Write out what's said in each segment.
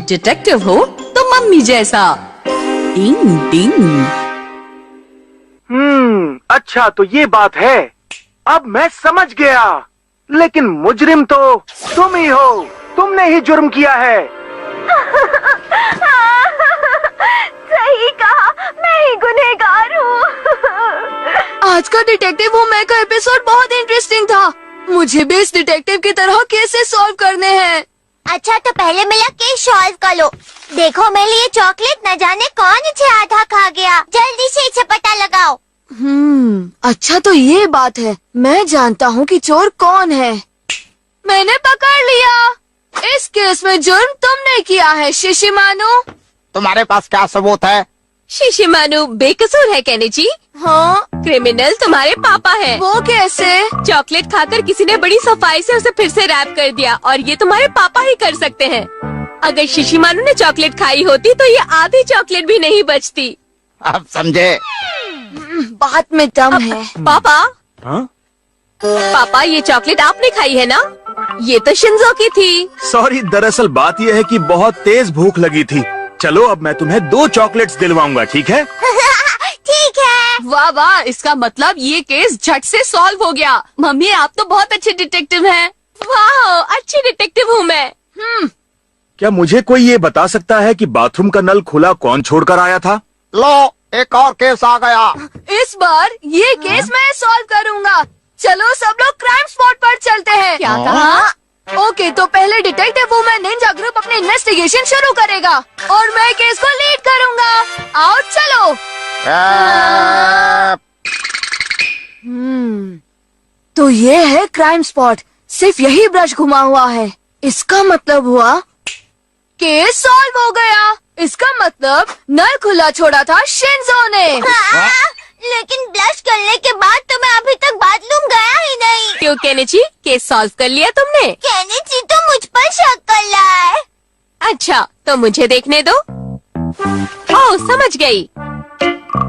Detective हो तो mummy जैसा। डिंग डिंग। अच्छा तो ये बात है। अब मैं समझ गया। लेकिन मुजरिम तो तुम ही हो। तुमने ही जुर्म किया है। सही कहा, मैं ही गुनहगार हूँ। आज का डिटेक्टिव हूँ मैं का एपिसोड बहुत इंटरेस्टिंग था। मुझे भी इस डिटेक्टिव की तरह केसेस सॉल्व करने हैं। अच्छा तो पहले मेरा केस सॉल्व कर लो। देखो मेरे लिए चॉकलेट न जाने कौन इसे आधा खा गया। जल्दी से इसे पता लगाओ। अच्छा तो ये बात है। मैं जानता हूँ कि चोर कौन है। मैंने पकड़ लिया। इस केस में जुर्म तुमने किया है शिशिमानु। तुम्हारे पास क्या सबूत है? शिशिमानु बेकसूर है केनिची। हाँ, क्रिमिनल तुम्हारे पापा है। वो कैसे? चॉकलेट खाकर किसी ने बड़ी सफाई से उसे फिर से रैप कर दिया और ये तुम्हारे पापा ही कर सकते हैं। अगर शिशिमानु ने चॉकलेट खाई होती तो ये आधी चॉकलेट भी नहीं बचती। अब समझे? बात में दम है। पापा हाँ? पापा ये चॉकलेट आपने खाई है ना? ये तो शिंजो की थी। सॉरी, दरअसल बात यह है कि बहुत तेज भूख लगी थी। चलो अब मैं तुम्हें 2 चॉकलेट्स दिलवाऊंगा, ठीक है? ठीक है। वाह वाह, इसका मतलब ये केस झट से सॉल्व हो गया। मम्मी आप तो बहुत अच्छे डिटेक्टिव हैं। वाह, अच्छी डिटेक्टिव हूँ मैं। क्या मुझे कोई ये बता सकता है कि बाथरूम का नल खुला कौन छोड़कर आया था? लो, एक और केस आ गया। इस बार ये केस मैं सॉल्व करूँगा। चलो सब लोग क्राइम स्पॉट पर चलते हैं। क्या कहा? ओके, तो पहले डिटेक्टिव वुमेन निंजा ग्रुप अपनी इन्वेस्टिगेशन शुरू करेगा और मैं केस को लीड करूँगा। आओ चलो। तो ये है क्राइम स्पॉट। सिर्फ यही ब्रश घुमा हुआ है। इसका मतलब हुआ केस सॉल्व हो गया। इसका मतलब नल खुला छोड़ा था शिंजो ने। लेकिन ब्लश करने के बाद तो मैं अभी तक बाथरूम गया ही नहीं। क्यों केनिची, केस सॉल्व कर लिया तुमने? केनिची तो मुझ पर शक कर रहा है। अच्छा तो मुझे देखने दो। ओह समझ गई।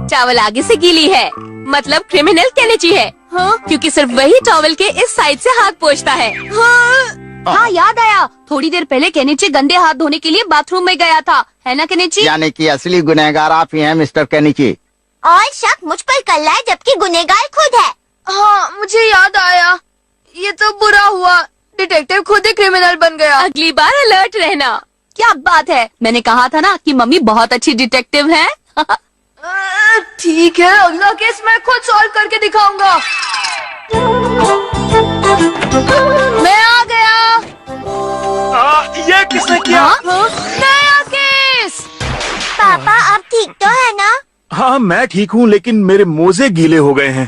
चावल आगे से गीली है, मतलब क्रिमिनल केनिची है। हाँ? क्योंकि सिर्फ वही टॉवल के इस साइड से हाथ पोंछता है। हाँ याद आया, थोड़ी देर पहले केनिची गंदे हाथ धोने के लिए बाथरूम में गया था, है ना केनिची? यानी कि असली गुनहगार आप ही हैं मिस्टर केनिची। और शक मुझ पर कर रहा है जबकि गुनहगार खुद है। हाँ, मुझे याद आया। ये तो बुरा हुआ। डिटेक्टिव खुद ही क्रिमिनल बन गया। अगली बार अलर्ट रहना। क्या बात है, मैंने कहा था ना कि मम्मी बहुत अच्छी डिटेक्टिव है। ठीक है, अगला केस मैं खुद सॉल्व करके दिखाऊंगा। मैं आ गया। ये किसने किया? नया केस। पापा अब ठीक तो है ना? हाँ मैं ठीक हूँ, लेकिन मेरे मोजे गीले हो गए हैं।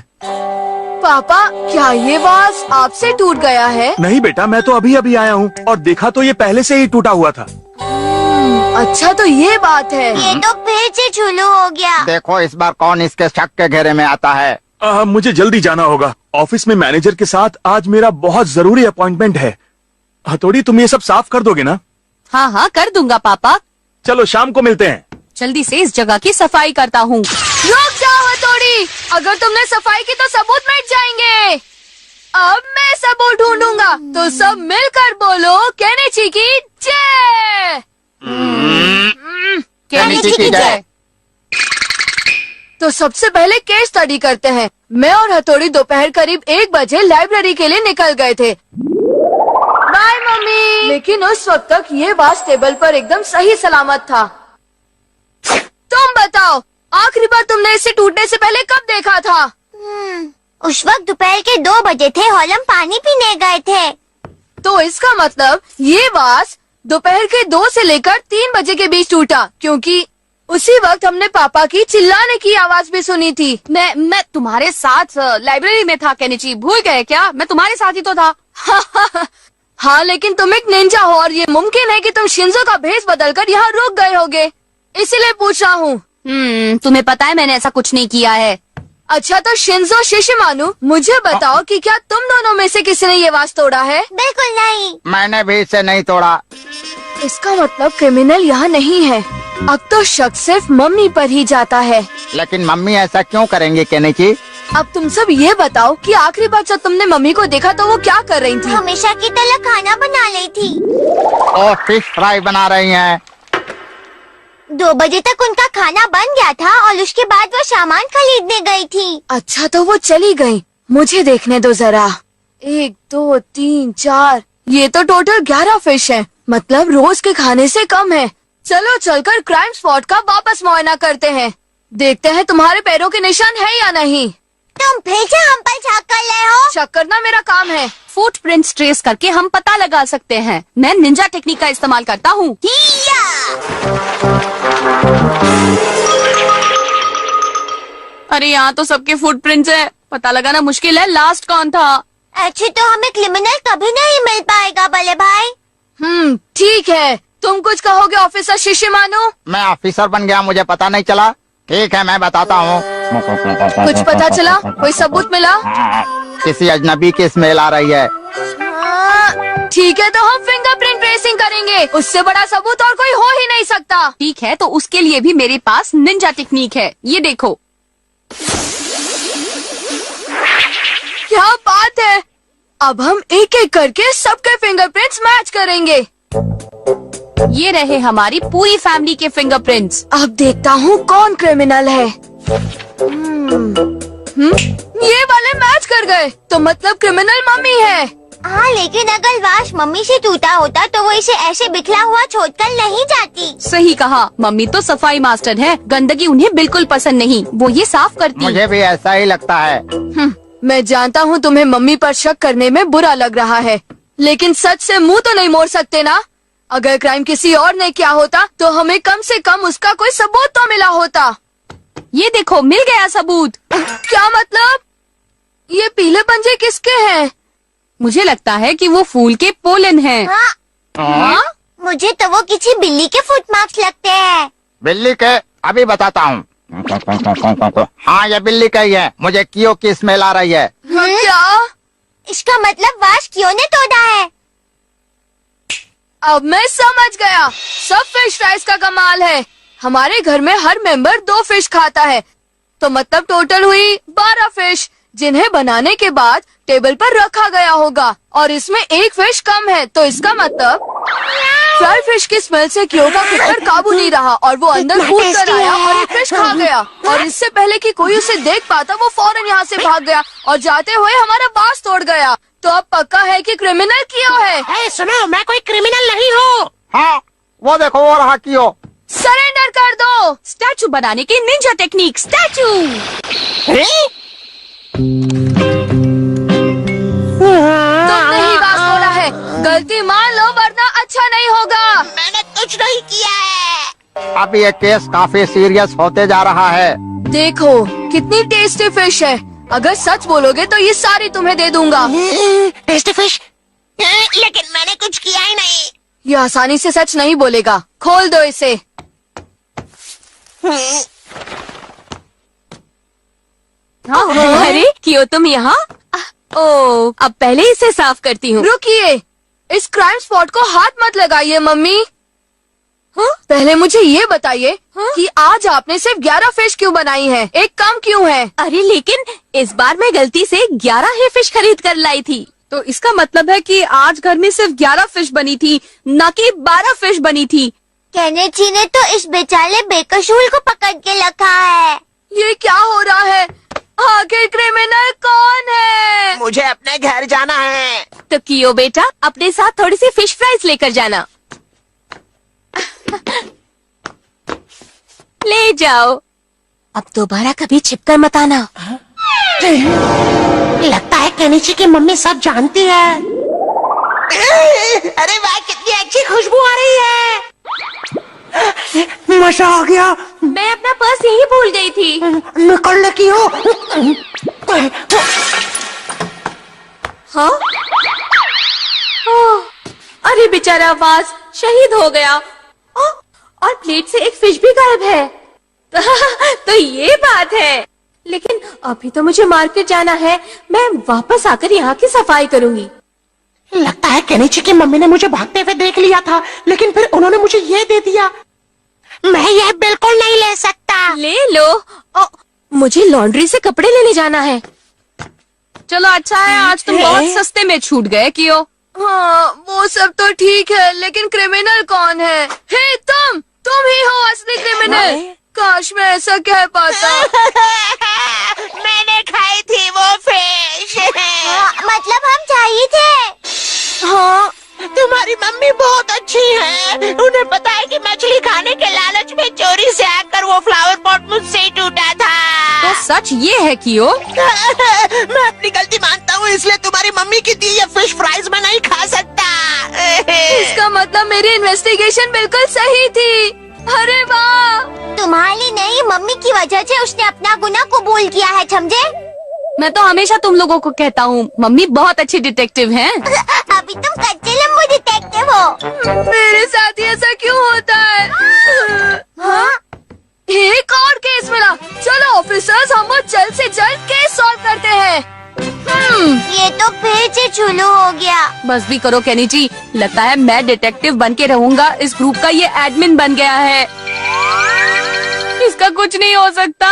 पापा क्या ये वास आपसे टूट गया है? नहीं बेटा, मैं तो अभी अभी आया हूँ और देखा तो ये पहले से ही टूटा हुआ था। अच्छा तो ये बात है। ये तो फिर से चुलू हो गया। देखो इस बार कौन इसके शक के घेरे में आता है। मुझे जल्दी जाना होगा। ऑफिस में मैनेजर के साथ आज मेरा बहुत जरूरी अपॉइंटमेंट है। हथौड़ी तुम ये सब साफ कर दोगे ना? हाँ हाँ कर दूंगा पापा। चलो शाम को मिलते हैं। जल्दी से इस जगह की सफाई करता हूँ। रुक जाओ हथौड़ी, अगर तुमने सफाई की तो सबूत मिट जाएंगे। अब मैं सबूत ढूंढूंगा, तो सब मिलकर बोलो केनिची की जय। केनिची की जय। तो सबसे पहले केस स्टडी करते हैं। मैं और हथौड़ी दोपहर करीब 1 बजे लाइब्रेरी के लिए निकल गए थे। Bye mummy. लेकिन उस वक्त तक ये बास टेबल पर एकदम सही सलामत था। तुम बताओ, आखिरी बार तुमने इसे टूटने से पहले कब देखा था? उस वक्त दोपहर के 2 बजे थे और हम पानी पीने गए थे। तो इसका मतलब ये बास दोपहर के 2 से लेकर 3 बजे के बीच टूटा, क्योंकि उसी वक्त हमने पापा की चिल्लाने की आवाज भी सुनी थी। मैं तुम्हारे साथ लाइब्रेरी में था केनिची, भूल गए क्या? मैं तुम्हारे साथ ही तो था। हाँ लेकिन तुम एक निंजा हो और ये मुमकिन है कि तुम शिंजो का भेष बदलकर यहाँ रुक गए होगे, इसीलिए पूछ रहा हूँ। तुम्हें पता है मैंने ऐसा कुछ नहीं किया है। अच्छा तो शिंजो शिशिमानु, मुझे बताओ कि क्या तुम दोनों में से किसी ने ये वास तोड़ा है? बिल्कुल नहीं। मैंने भी इसे नहीं तोड़ा। इसका मतलब क्रिमिनल यहाँ नहीं है। अब तो शक सिर्फ मम्मी पर ही जाता है। लेकिन मम्मी ऐसा क्यों करेंगे केनिची? अब तुम सब ये बताओ कि आखिरी बार जब तुमने मम्मी को देखा तो वो क्या कर रही थी? हमेशा की तरह खाना बना रही थी। और फिश फ्राई बना रही हैं। 2 बजे तक उनका खाना बन गया था और उसके बाद वो सामान खरीदने गई थी। अच्छा तो वो चली गई। मुझे देखने दो जरा। 1 2 3 4 ये तो टोटल 11 फिश है। मतलब रोज के खाने से कम है। चलो चलकर क्राइम स्पॉट का वापस मुआयना करते हैं। देखते हैं तुम्हारे पैरों के निशान है या नहीं। तुम फिर से हम पर शक कर रहे हो? शक करना मेरा काम है। फुटप्रिंट्स ट्रेस करके हम पता लगा सकते हैं। मैं निंजा टेक्निक का इस्तेमाल करता हूँ। अरे यहाँ तो सबके फुटप्रिंट्स है। पता लगाना मुश्किल है लास्ट कौन था। अच्छे तो हमें क्रिमिनल कभी नहीं मिल पाएगा बड़े भाई। ठीक है। तुम कुछ कहोगे ऑफिसर शिशिमानु? मैं ऑफिसर बन गया, मुझे पता नहीं चला। ठीक है, मैं बताता हूँ। कुछ पता चला? कोई सबूत मिला? किसी अजनबी की स्मेल आ रही है। ठीक है तो हम फिंगरप्रिंट ट्रेसिंग करेंगे। उससे बड़ा सबूत और कोई हो ही नहीं सकता। ठीक है तो उसके लिए भी मेरे पास निंजा टेक्निक है। ये देखो। क्या बात है। अब हम एक एक करके सबके फिंगरप्रिंट्स मैच करेंगे। ये रहे हमारी पूरी फैमिली के फिंगरप्रिंट्स। अब देखता हूँ कौन क्रिमिनल है। ये वाले मैच कर गए तो मतलब क्रिमिनल मम्मी है। हाँ लेकिन अगर वाश मम्मी से टूटा होता तो वो इसे ऐसे बिखरा हुआ छोड़कर नहीं जाती। सही कहा। मम्मी तो सफाई मास्टर है। गंदगी उन्हें बिल्कुल पसंद नहीं। वो ये साफ करती। मुझे भी ऐसा ही लगता है। मैं जानता हूँ तुम्हें मम्मी पर शक करने में बुरा लग रहा है, लेकिन सच से मुंह तो नहीं मोड़ सकते ना। अगर क्राइम किसी और ने किया होता तो हमें कम से कम उसका कोई सबूत तो मिला होता। ये देखो मिल गया सबूत। क्या मतलब? ये पीले पंजे किसके हैं? मुझे लगता है कि वो फूल के पोलन हैं। हाँ? मुझे तो वो किसी बिल्ली के फुटमार्क्स लगते हैं। बिल्ली के? अभी बताता हूँ। हाँ, ये बिल्ली का ही है। मुझे कियो की स्मेल आ रही है। क्या? इसका मतलब वाश कियो ने तोड़ा है। अब मैं समझ गया। सब फिश फ्राइज का कमाल है। हमारे घर में हर मेंबर 2 फिश खाता है, तो मतलब टोटल हुई 12 फिश, जिन्हें बनाने के बाद टेबल पर रखा गया होगा। और इसमें 1 फिश कम है, तो इसका मतलब फ्राई फिश की स्मेल से क्यों का खुद पर काबू नहीं रहा और वो अंदर कूद कर आया और एक फिश खा गया। और इससे पहले कि कोई उसे देख पाता वो फौरन यहाँ से भाग गया और जाते हुए हमारा बांस तोड़ गया। तो अब पक्का है कि क्रिमिनल कियो है। सुनो, मैं कोई क्रिमिनल नहीं हूँ। हाँ, वो देखो वो रहा कियो। सरेंडर कर दो। स्टैचू बनाने की निंजा टेक्निक। स्टैचू। तुमने ही बात बोला है। गलती मान लो वरना अच्छा नहीं होगा। मैंने कुछ नहीं किया है। अब ये केस काफी सीरियस होते जा रहा है। देखो कितनी टेस्टी फिश है। अगर सच बोलोगे तो ये सारी तुम्हें दे दूंगा। Tasty fish. लेकिन मैंने कुछ किया ही नहीं। ये आसानी से सच नहीं बोलेगा। खोल दो इसे। अरे क्यों तुम यहाँ? ओ, अब पहले इसे साफ करती हूँ। रुकिए, इस क्राइम स्पॉट को हाथ मत लगाइए मम्मी। पहले मुझे ये बताइए कि आज आपने सिर्फ 11 फिश क्यों बनाई है? एक कम क्यों है? अरे लेकिन इस बार मैं गलती से 11 ही फिश खरीद कर लाई थी, तो इसका मतलब है कि आज घर में सिर्फ 11 फिश बनी थी, न कि 12 फिश बनी थी। केनेची ने तो इस बेचारे बेकसूर को पकड़ के रखा है। ये क्या हो रहा है? आखिर क्रिमिनल कौन है? मुझे अपने घर जाना है। तो कियो बेटा, अपने साथ थोड़ी सी फिश फ्राइज लेकर जाना। ले जाओ। अब दोबारा कभी छिपकर मत आना। लगता है केनिची की मम्मी सब जानती है। अरे वाह, कितनी अच्छी खुशबू आ रही है। मजा आ गया। मैं अपना पर्स यही भूल गई थी। निकलने की हो। हाँ? ओह, अरे बेचारा वास शहीद हो गया। और प्लेट से एक फिश भी गायब है। तो ये बात है। लेकिन अभी तो मुझे मार्केट जाना है। मैं वापस आकर यहाँ की सफाई करूंगी। लगता है केनिची की मम्मी ने मुझे भागते हुए देख लिया था, लेकिन फिर उन्होंने मुझे ये दे दिया। मैं यह बिल्कुल नहीं ले सकता। ले लो। मुझे लॉन्ड्री से कपड़े लेने जाना है। चलो अच्छा है, आज तुम बहुत सस्ते में छूट गए कियो। हाँ वो सब तो ठीक है, लेकिन क्रिमिनल कौन है? हे तुम ही हो असली क्रिमिनल। काश मैं ऐसा कह पाता। मैंने खाई थी वो फिश। मतलब हम चाहिए थे। हाँ, तुम्हारी मम्मी बहुत अच्छी है। उन्हें पता है कि मछली खाने के लालच में चोरी से आकर वो फ्लावर पॉट मुझसे ही टूटा था। तो सच ये है कियो। मैं अपनी गलती मानता हूँ, इसलिए तुम्हारी मम्मी की दी ये फिश फ्राइज मैं नहीं खा सकता। इसका मतलब मेरी इन्वेस्टिगेशन बिल्कुल सही थी। अरे वाह। तुम्हारी नहीं, मम्मी की वजह से उसने अपना गुनाह कबूल किया है, समझे? मैं तो हमेशा तुम लोगों को कहता हूँ मम्मी बहुत अच्छी डिटेक्टिव हैं। अभी तुम कच्चे लंबू डिटेक्टिव हो। मेरे साथ ही ऐसा क्यों होता है? हाँ? एक और केस मिला। चलो ऑफिसर्स, हम जल्द से जल्द केस सॉल्व करते हैं। ये तो फिर से शुरू हो गया। बस भी करो केनी जी, लगता है मैं डिटेक्टिव बन के रहूंगा। इस ग्रुप का ये एडमिन बन गया है। इसका कुछ नहीं हो सकता।